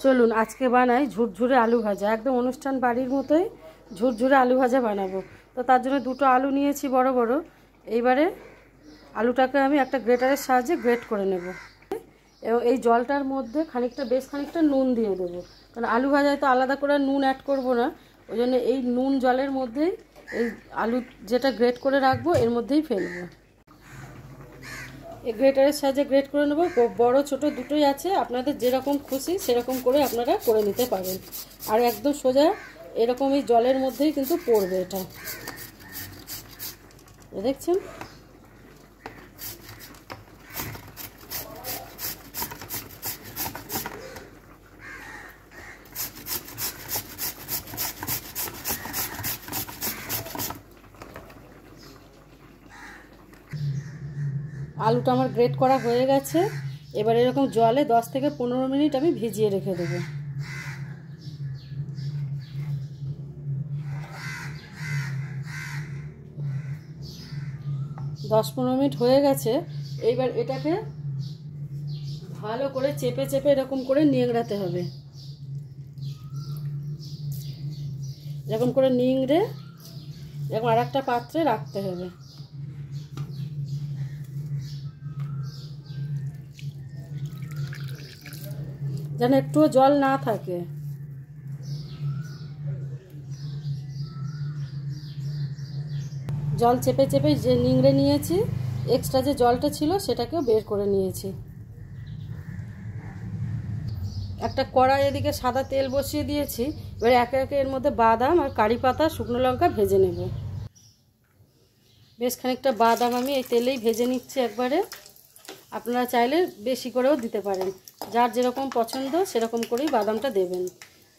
চলুন আজকে বানাই ঝুরঝুরে আলু ভাজা, একদম অনুষ্ঠান বাড়ির মতোই ঝুরঝুরে আলু ভাজা বানাবো। তো তার জন্য দুটো আলু নিয়েছি বড় বড়। এইবারে আলুটাকে আমি একটা গ্রেটারের সাহায্যে গ্রেট করে নেব এবং এই জলটার মধ্যে বেশ খানিকটা নুন দিয়ে দেবো, কারণ আলু ভাজায় তো আলাদা করে নুন অ্যাড করব না। ওই জন্য এই নুন জলের মধ্যেই এই আলু যেটা গ্রেট করে রাখবো এর মধ্যেই ফেলবো। এই গ্রেটারের সাহায্যে গ্রেট করে নেব। বড় ছোট দুটোই আছে, আপনাদের যেরকম খুশি সেরকম করে আপনারা করে নিতে পারেন। আর একদম সোজা এরকম এই জলের মধ্যেই কিন্তু পড়বে এটা, দেখছেন। আলুটা আমার গ্রেট করা হয়ে গেছে। এবার এরকম জলে 10 থেকে 15 মিনিট আমি ভিজিয়ে রেখে দেবো। দশ 15 মিনিট হয়ে গেছে। এইবার এটাকে ভালো করে চেপে চেপে এরকম করে নিংড়াতে হবে। এরকম করে নিংড়ে এরকম আর একটা পাত্রে রাখতে হবে। যেন একটুও জল না থাকে। জল চেপে চেপে যে নিংড়ে নিয়েছি, এক্সট্রা যে জলটা ছিল সেটাকেও বের করে নিয়েছি। একটা কড়াই এদিকে সাদা তেল বসিয়ে দিয়েছি। এবার একে একে এর মধ্যে বাদাম আর কারি পাতা শুকনো লঙ্কা ভেজে নেব। বেশ খানিকটা বাদাম আমি এই তেলেই ভেজে নিচ্ছি একবারে। আপনারা চাইলে বেশি করেও দিতে পারেন, যার যেরকম পছন্দ সেরকম করেই বাদামটা দেবেন।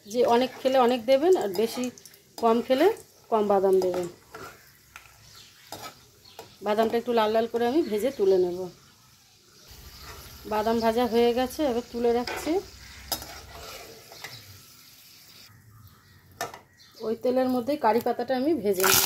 যে অনেক খেলে অনেক দেবেন, আর বেশি কম খেলে কম বাদাম দেবেন। বাদামটা একটু লাল লাল করে আমি ভেজে তুলে নেব। বাদাম ভাজা হয়ে গেছে, এবার তুলে রাখছি। ওই তেলের মধ্যে কারি পাতাটা আমি ভেজে নেব।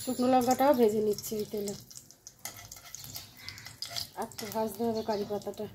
শুকনো লঙ্কাটাও ভেজে নিচ্ছি এই তেলে। আর তো ভাজতে হবে কারি পাতাটা।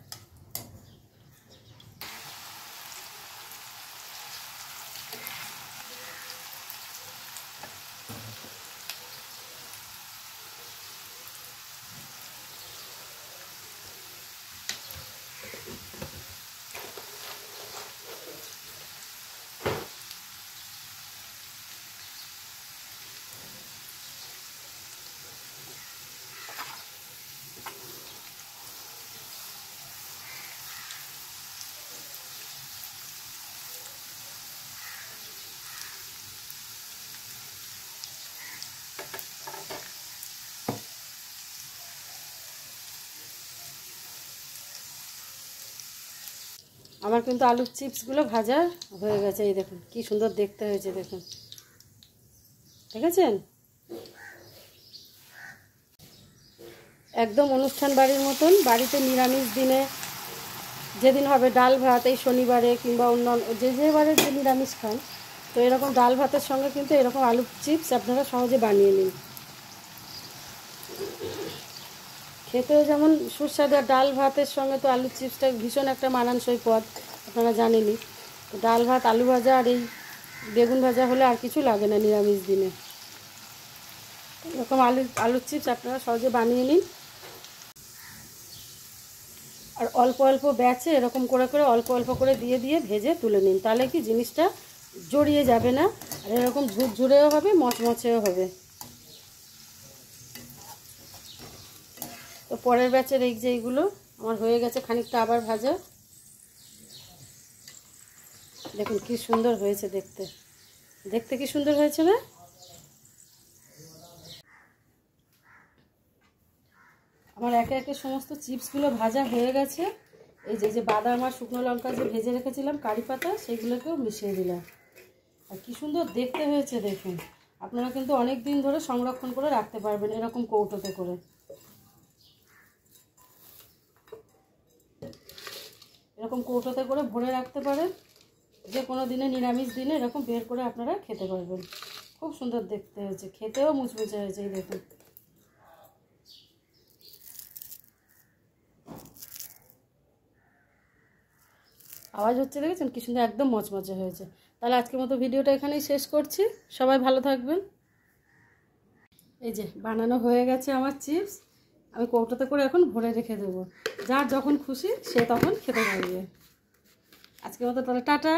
আমার কিন্তু আলুর চিপসগুলো ভাজা হয়ে গেছে। এই দেখুন কি সুন্দর দেখতে হয়েছে, দেখুন, দেখেছেন। একদম অনুষ্ঠান বাড়ির মতন। বাড়িতে নিরামিষ দিনে যেদিন হবে ডাল ভাত, এই শনিবারে কিংবা অন্য যে বারে যে নিরামিষ খান, তো এরকম ডাল ভাতের সঙ্গে কিন্তু এরকম আলুর চিপস আপনারা সহজে বানিয়ে নিন। খেতেও যেমন সুস্বাদু, আর ডাল ভাতের সঙ্গে তো আলুর চিপসটা ভীষণ একটা মানানসই পদ, আপনারা জানেনই। তো ডাল ভাত, আলু ভাজা আর এই বেগুন ভাজা হলে আর কিছু লাগে না নিরামিষ দিনে। এরকম আলুর চিপস আপনারা সহজে বানিয়ে নিন। আর অল্প অল্প ব্যাচে এরকম করে করে অল্প অল্প করে দিয়ে দিয়ে ভেজে তুলে নিন, তাহলে কি জিনিসটা জড়িয়ে যাবে না, আর এরকম ঝুরঝুরেও হবে, মচমচেও হবে। তো পরের ব্যাচের এই যে এইগুলো আমার হয়ে গেছে খানিকটা আবার ভাজা। দেখুন কি সুন্দর হয়েছে দেখতে, দেখতে কি সুন্দর হয়েছে না। আমার একে একে সমস্ত চিপসগুলো ভাজা হয়ে গেছে। এই যে বাদাম আর শুকনো লঙ্কা যে ভেজে রেখেছিলাম কারি পাতা, সেইগুলোকেও মিশিয়ে দিলাম। আর কি সুন্দর দেখতে হয়েছে দেখুন। আপনারা কিন্তু অনেক দিন ধরে সংরক্ষণ করে রাখতে পারবেন এরকম কৌটোতে করে। এরকম কৌটোতে করে ভরে রাখতে পারেন। যে কোনো দিনে নিরামিষ দিনে এরকম বের করে আপনারা খেতে পারবেন। খুব সুন্দর দেখতে হয়েছে, খেতেও মুচমুচে হয়েছে। এই দেখুন, আওয়াজ হচ্ছে দেখেছেন কি সুন্দর, একদম মচমচে হয়েছে। তাহলে আজকের মতো ভিডিওটা এখানেই শেষ করছি। সবাই ভালো থাকবেন। এই যে বানানো হয়ে গেছে আমার চিপস। আমি কৌটোতে করে এখন ভরে রেখে দেবো, যার যখন খুশি সে তখন খেতে পারবে। আজকের মতো তাহলে টাটা।